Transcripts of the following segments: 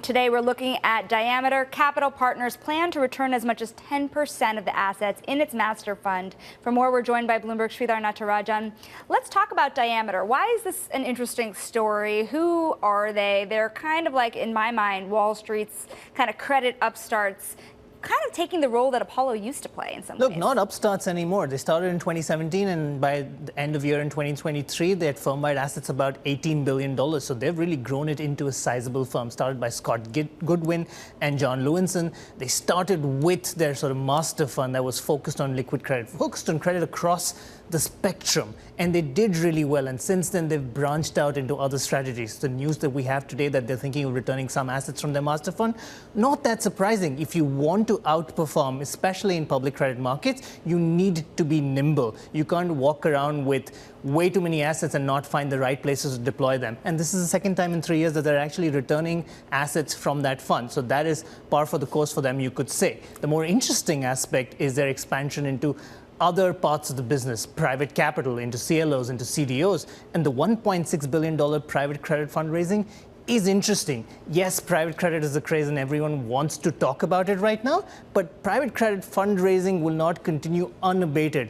Today, we're looking at Diameter Capital Partners' plan to return as much as 10% of the assets in its master fund. For more, we're joined by Bloomberg's Sridhar Natarajan. Let's talk about Diameter. Why is this an interesting story? Who are they? They're kind of like, in my mind, Wall Street's kind of credit upstarts, kind of taking the role that Apollo used to play in some ways. Look, not upstarts anymore. They started in 2017, and by the end of year in 2023, they had firm-wide assets about $18 billion. So they've really grown it into a sizable firm, started by Scott Goodwin and John Lewinson. They started with their sort of master fund that was focused on liquid credit, focused on credit across the spectrum, and they did really well. And since then, they've branched out into other strategies. The news that we have today that they're thinking of returning some assets from their master fund, not that surprising. If you want to outperform, especially in public credit markets, you need to be nimble. You can't walk around with way too many assets and not find the right places to deploy them. And this is the second time in 3 years that they're actually returning assets from that fund. So that is par for the course for them, you could say. The more interesting aspect is their expansion into other parts of the business, private capital, into CLOs, into CDOs, and the $1.6 billion private credit fundraising is interesting. Yes, private credit is a craze and everyone wants to talk about it right now, but private credit fundraising will not continue unabated.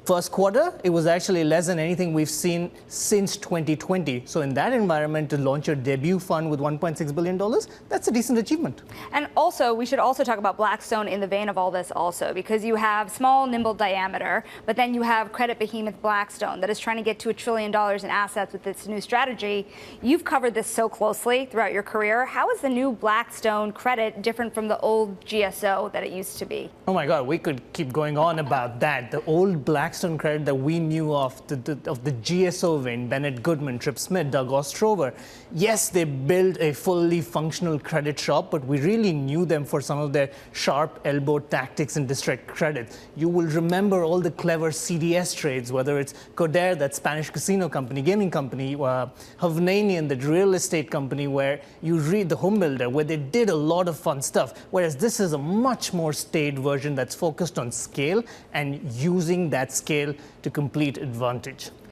First quarter, it was actually less than anything we've seen since 2020. So in that environment, to launch your debut fund with $1.6 billion, that's a decent achievement. And also, we should also talk about Blackstone in the vein of all this also, because you have small, nimble Diameter, but then you have credit behemoth Blackstone that is trying to get to $1 trillion in assets with its new strategy. You've covered this so closely throughout your career. How is the new Blackstone credit different from the old GSO that it used to be? Oh my God, we could keep going on about that. The old Blackstone credit that we knew of the GSO vein, Bennett Goodman, Tripp Smith, Doug Ostrover. Yes, they built a fully functional credit shop, but we really knew them for some of their sharp elbow tactics in distressed credit. You will remember all the clever CDS trades, whether it's Coder, that Spanish casino company, gaming company, Hovnanian, the real estate company, where you read the home builder, where they did a lot of fun stuff. Whereas this is a much more staid version that's focused on scale and using that scale to complete advantage.